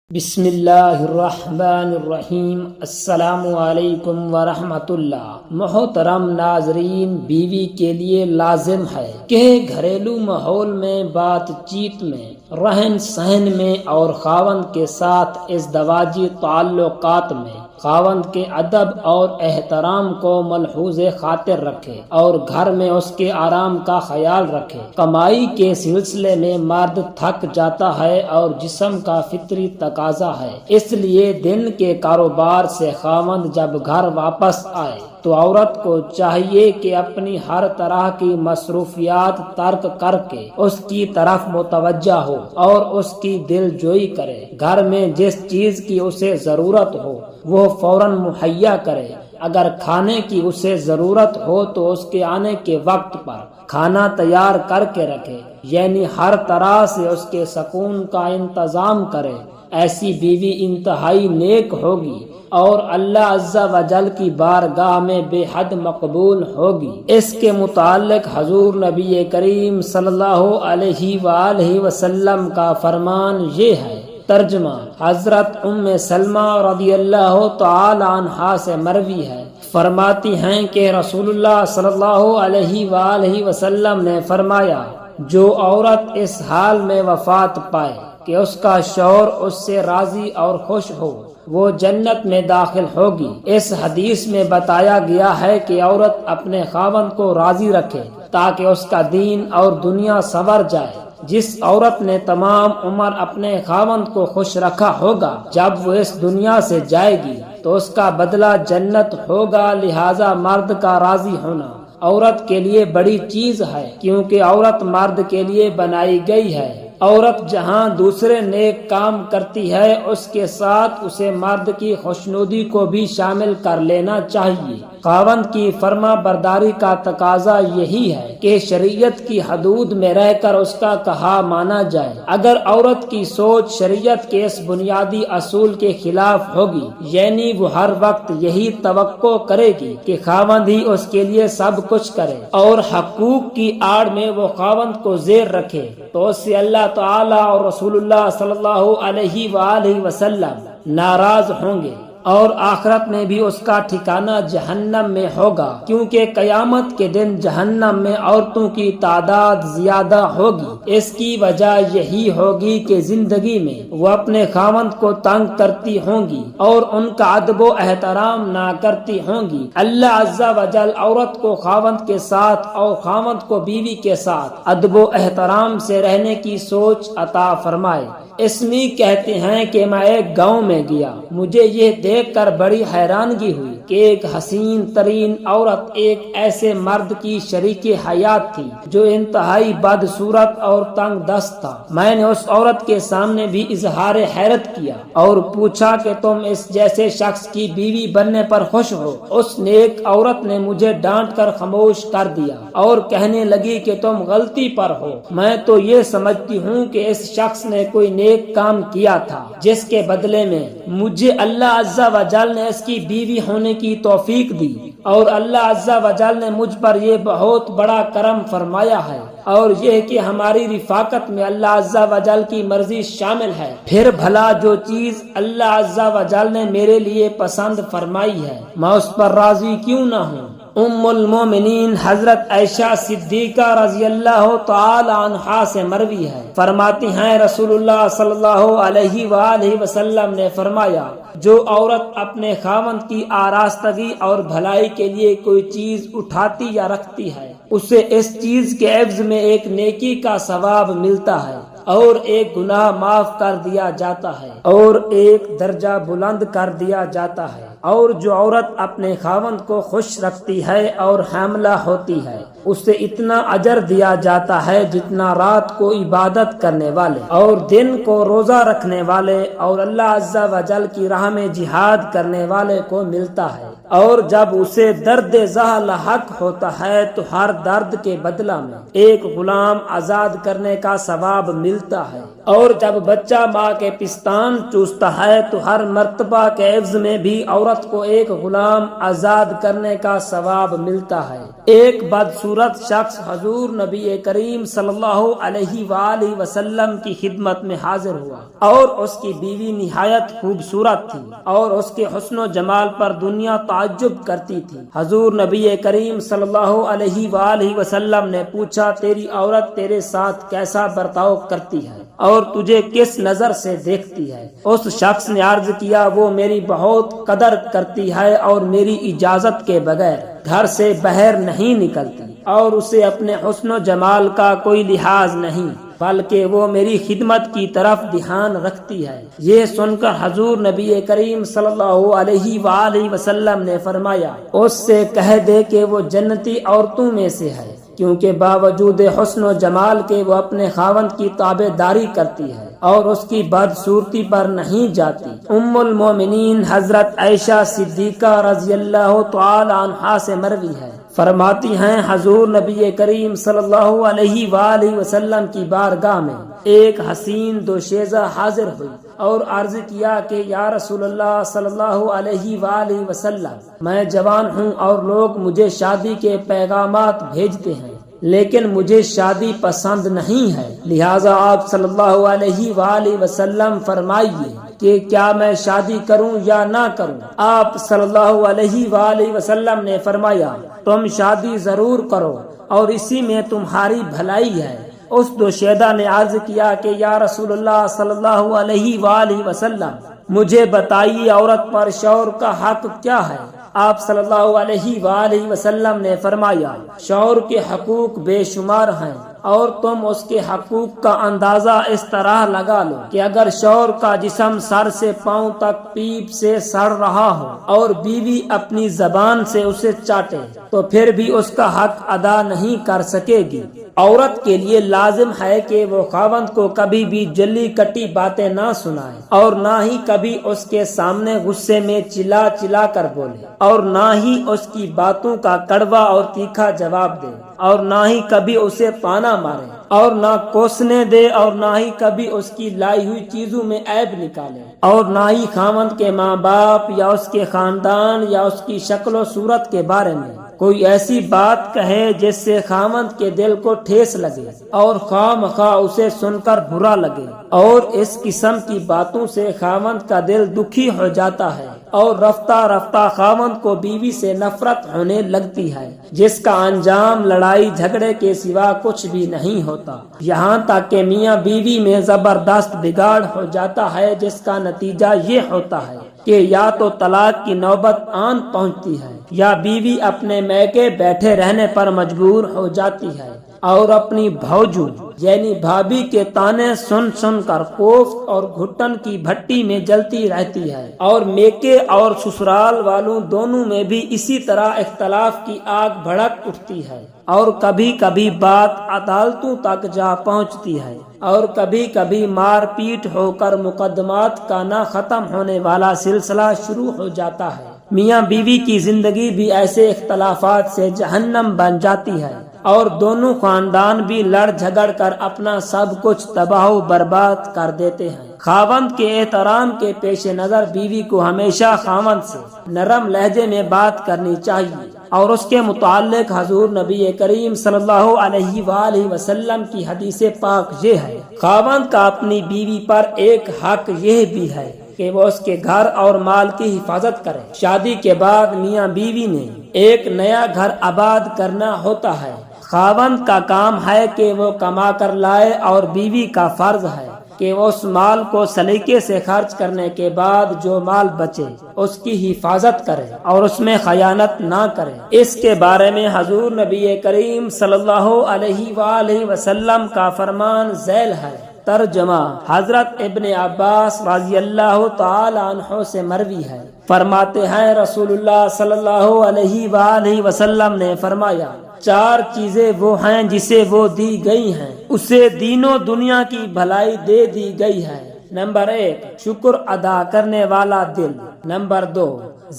بسم اللہ الرحمن الرحیم۔ السلام علیکم ورحمۃ اللہ۔ محترم ناظرین، بیوی کے لیے لازم ہے کہ گھریلو ماحول میں، بات چیت میں، رہن سہن میں اور خاوند کے ساتھ ازدواجی تعلقات میں خاوند کے ادب اور احترام کو ملحوظ خاطر رکھے اور گھر میں اس کے آرام کا خیال رکھے۔ کمائی کے سلسلے میں مرد تھک جاتا ہے اور جسم کا فطری تقاضا ہے، اس لیے دن کے کاروبار سے خاوند جب گھر واپس آئے تو عورت کو چاہیے کہ اپنی ہر طرح کی مصروفیات ترک کر کے اس کی طرف متوجہ ہو اور اس کی دل جوئی کرے۔ گھر میں جس چیز کی اسے ضرورت ہو وہ فوراً مہیا کرے۔ اگر کھانے کی اسے ضرورت ہو تو اس کے آنے کے وقت پر کھانا تیار کر کے رکھے، یعنی ہر طرح سے اس کے سکون کا انتظام کرے۔ ایسی بیوی انتہائی نیک ہوگی اور اللہ عز و جل کی بارگاہ میں بے حد مقبول ہوگی۔ اس کے متعلق حضور نبی کریم صلی اللہ علیہ وآلہ وسلم کا فرمان یہ ہے۔ ترجمہ: حضرت ام سلمہ رضی اللہ تعالی عنہا سے مروی ہے، فرماتی ہیں کہ رسول اللہ صلی اللہ علیہ وآلہ وسلم نے فرمایا، جو عورت اس حال میں وفات پائے کہ اس کا شوہر اس سے راضی اور خوش ہو، وہ جنت میں داخل ہوگی۔ اس حدیث میں بتایا گیا ہے کہ عورت اپنے خاوند کو راضی رکھے تاکہ اس کا دین اور دنیا سنور جائے۔ جس عورت نے تمام عمر اپنے خاوند کو خوش رکھا ہوگا، جب وہ اس دنیا سے جائے گی تو اس کا بدلہ جنت ہوگا۔ لہذا مرد کا راضی ہونا عورت کے لیے بڑی چیز ہے، کیونکہ عورت مرد کے لیے بنائی گئی ہے۔ عورت جہاں دوسرے نیک کام کرتی ہے، اس کے ساتھ اسے مرد کی خوشنودی کو بھی شامل کر لینا چاہیے۔ خاوند کی فرما برداری کا تقاضا یہی ہے کہ شریعت کی حدود میں رہ کر اس کا کہا مانا جائے۔ اگر عورت کی سوچ شریعت کے اس بنیادی اصول کے خلاف ہوگی، یعنی وہ ہر وقت یہی توقع کرے گی کہ خاوند ہی اس کے لیے سب کچھ کرے اور حقوق کی آڑ میں وہ خاوند کو زیر رکھے، تو اس سے اللہ تعالی اور رسول اللہ صلی اللہ علیہ وآلہ وسلم ناراض ہوں گے اور آخرت میں بھی اس کا ٹھکانہ جہنم میں ہوگا، کیونکہ قیامت کے دن جہنم میں عورتوں کی تعداد زیادہ ہوگی۔ اس کی وجہ یہی ہوگی کہ زندگی میں وہ اپنے خاوند کو تنگ کرتی ہوں گی اور ان کا ادب و احترام نہ کرتی ہوں گی۔ اللہ عز و جل عورت کو خاوند کے ساتھ اور خاوند کو بیوی کے ساتھ ادب و احترام سے رہنے کی سوچ عطا فرمائے۔ اسمی کہتے ہیں کہ میں ایک گاؤں میں گیا، مجھے یہ دیکھ کر بڑی حیرانگی ہوئی کہ ایک حسین ترین عورت ایک ایسے مرد کی شریک حیات تھی جو انتہائی بدصورت اور تنگ دست تھا۔ میں نے اس عورت کے سامنے بھی اظہار حیرت کیا اور پوچھا کہ تم اس جیسے شخص کی بیوی بننے پر خوش ہو؟ اس نیک عورت نے مجھے ڈانٹ کر خاموش کر دیا اور کہنے لگی کہ تم غلطی پر ہو، میں تو یہ سمجھتی ہوں کہ اس شخص نے کوئی نیک کام کیا تھا جس کے بدلے میں مجھے اللہ عز و جل نے اس کی بیوی ہونے کی توفیق دی، اور اللہ عز و جل نے مجھ پر یہ بہت بڑا کرم فرمایا ہے، اور یہ کہ ہماری رفاقت میں اللہ عز و جل کی مرضی شامل ہے۔ پھر بھلا جو چیز اللہ عز و جل نے میرے لیے پسند فرمائی ہے، میں اس پر راضی کیوں نہ ہوں؟ ام المومنین حضرت عائشہ صدیقہ رضی اللہ تعالی عنہا سے مروی ہے، فرماتی ہیں رسول اللہ صلی اللہ علیہ وآلہ وسلم نے فرمایا، جو عورت اپنے خاوند کی آراستگی اور بھلائی کے لیے کوئی چیز اٹھاتی یا رکھتی ہے، اسے اس چیز کے عوض میں ایک نیکی کا ثواب ملتا ہے اور ایک گناہ معاف کر دیا جاتا ہے اور ایک درجہ بلند کر دیا جاتا ہے۔ اور جو عورت اپنے خاوند کو خوش رکھتی ہے اور حاملہ ہوتی ہے، اسے اتنا اجر دیا جاتا ہے جتنا رات کو عبادت کرنے والے اور دن کو روزہ رکھنے والے اور اللہ عز و جل کی راہ میں جہاد کرنے والے کو ملتا ہے۔ اور جب اسے درد زہ لاحق ہوتا ہے تو ہر درد کے بدلہ میں ایک غلام آزاد کرنے کا ثواب ملتا ہے۔ اور جب بچہ ماں کے پستان چوستا ہے تو ہر مرتبہ کے عوض میں بھی عورت کو ایک غلام آزاد کرنے کا ثواب ملتا ہے۔ ایک بدصورت شخص حضور نبی کریم صلی اللہ علیہ وآلہ وسلم کی خدمت میں حاضر ہوا اور اس کی بیوی نہایت خوبصورت تھی اور اس کے حسن و جمال پر دنیا تعجب کرتی تھی۔ حضور نبی کریم صلی اللہ علیہ وآلہ وسلم نے پوچھا، تیری عورت تیرے ساتھ کیسا برتاؤ کرتی ہے اور تجھے کس نظر سے دیکھتی ہے؟ اس شخص نے عرض کیا، وہ میری بہت قدر کرتی ہے اور میری اجازت کے بغیر گھر سے باہر نہیں نکلتی اور اسے اپنے حسن و جمال کا کوئی لحاظ نہیں، بلکہ وہ میری خدمت کی طرف دھیان رکھتی ہے۔ یہ سن کر حضور نبی کریم صلی اللہ علیہ وآلہ وسلم نے فرمایا، اس سے کہہ دے کہ وہ جنتی عورتوں میں سے ہے، کیونکہ باوجود حسن و جمال کے وہ اپنے خاوند کی تابع داری کرتی ہے اور اس کی بدصورتی پر نہیں جاتی۔ ام المومنین حضرت عائشہ صدیقہ رضی اللہ تعالی عنہا سے مروی ہے، فرماتی ہیں حضور نبی کریم صلی اللہ علیہ وآلہ وسلم کی بارگاہ میں ایک حسین دوشیزہ حاضر ہوئی اور عرض کیا کہ یا رسول اللہ صلی اللہ علیہ وآلہ وسلم، میں جوان ہوں اور لوگ مجھے شادی کے پیغامات بھیجتے ہیں، لیکن مجھے شادی پسند نہیں ہے، لہٰذا آپ صلی اللہ علیہ وآلہ وسلم فرمائیے کہ کیا میں شادی کروں یا نہ کروں؟ آپ صلی اللہ علیہ وآلہ وسلم نے فرمایا، تم شادی ضرور کرو اور اسی میں تمہاری بھلائی ہے۔ اس دوشیزہ نے عرض کیا کہ یا رسول اللہ صلی اللہ علیہ وآلہ وسلم، مجھے بتائیے عورت پر شوہر کا حق کیا ہے؟ آپ صلی اللہ علیہ وآلہ وسلم نے فرمایا، شوہر کے حقوق بے شمار ہیں اور تم اس کے حقوق کا اندازہ اس طرح لگا لو کہ اگر شوہر کا جسم سر سے پاؤں تک پیپ سے سڑ رہا ہو اور بیوی اپنی زبان سے اسے چاٹے تو پھر بھی اس کا حق ادا نہیں کر سکے گی۔ عورت کے لیے لازم ہے کہ وہ خاوند کو کبھی بھی جلی کٹی باتیں نہ سنائے اور نہ ہی کبھی اس کے سامنے غصے میں چلا چلا کر بولے اور نہ ہی اس کی باتوں کا کڑوا اور تیکھا جواب دے اور نہ ہی کبھی اسے طعنہ مارے اور نہ کوسنے دے اور نہ ہی کبھی اس کی لائی ہوئی چیزوں میں عیب نکالے اور نہ ہی خاوند کے ماں باپ یا اس کے خاندان یا اس کی شکل و صورت کے بارے میں کوئی ایسی بات کہے جس سے خاوند کے دل کو ٹھیس لگے اور خواہ مخواہ اسے سن کر برا لگے، اور اس قسم کی باتوں سے خاوند کا دل دکھی ہو جاتا ہے اور رفتہ رفتہ خاوند کو بیوی سے نفرت ہونے لگتی ہے، جس کا انجام لڑائی جھگڑے کے سوا کچھ بھی نہیں ہوتا، یہاں تک کہ میاں بیوی میں زبردست بگاڑ ہو جاتا ہے، جس کا نتیجہ یہ ہوتا ہے کہ یا تو طلاق کی نوبت آن پہنچتی ہے یا بیوی اپنے میکے بیٹھے رہنے پر مجبور ہو جاتی ہے اور اپنی بھوجو یعنی بھابھی کے تانے سن سن کر کوفت اور گھٹن کی بھٹی میں جلتی رہتی ہے، اور میکے اور سسرال والوں دونوں میں بھی اسی طرح اختلاف کی آگ بھڑک اٹھتی ہے، اور کبھی کبھی بات عدالتوں تک جا پہنچتی ہے، اور کبھی کبھی مار پیٹ ہو کر مقدمات کا نہ ختم ہونے والا سلسلہ شروع ہو جاتا ہے۔ میاں بیوی کی زندگی بھی ایسے اختلافات سے جہنم بن جاتی ہے اور دونوں خاندان بھی لڑ جھگڑ کر اپنا سب کچھ تباہ و برباد کر دیتے ہیں۔ خاوند کے احترام کے پیش نظر بیوی کو ہمیشہ خاوند سے نرم لہجے میں بات کرنی چاہیے، اور اس کے متعلق حضور نبی کریم صلی اللہ علیہ وآلہ وسلم کی حدیث پاک یہ ہے، خاوند کا اپنی بیوی پر ایک حق یہ بھی ہے کہ وہ اس کے گھر اور مال کی حفاظت کرے۔ شادی کے بعد میاں بیوی نے ایک نیا گھر آباد کرنا ہوتا ہے، خاوند کا کام ہے کہ وہ کما کر لائے اور بیوی کا فرض ہے کہ وہ اس مال کو سلیقے سے خرچ کرنے کے بعد جو مال بچے اس کی حفاظت کرے اور اس میں خیانت نہ کرے۔ اس کے بارے میں حضور نبی کریم صلی اللہ علیہ وآلہ وسلم کا فرمان ذیل ہے۔ ترجمہ حضرت ابن عباس رضی اللہ تعالی عنہ سے مروی ہے، فرماتے ہیں رسول اللہ صلی اللہ علیہ وآلہ وسلم نے فرمایا، 4 چیزیں وہ ہیں جسے وہ دی گئی ہیں اسے دین و دنیا کی بھلائی دے دی گئی ہے۔ نمبر 1 شکر ادا کرنے والا دل، نمبر 2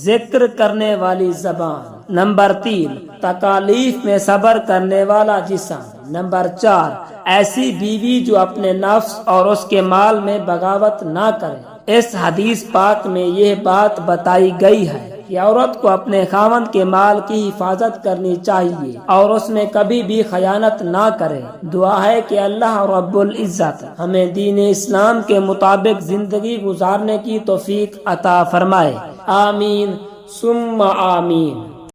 ذکر کرنے والی زبان، نمبر 3 تکالیف میں صبر کرنے والا جسم۔ نمبر 4 ایسی بیوی جو اپنے نفس اور اس کے مال میں بغاوت نہ کرے۔ اس حدیث پاک میں یہ بات بتائی گئی ہے کہ عورت کو اپنے خاوند کے مال کی حفاظت کرنی چاہیے اور اس میں کبھی بھی خیانت نہ کرے۔ دعا ہے کہ اللہ رب العزت ہمیں دین اسلام کے مطابق زندگی گزارنے کی توفیق عطا فرمائے۔ آمین ثم آمین۔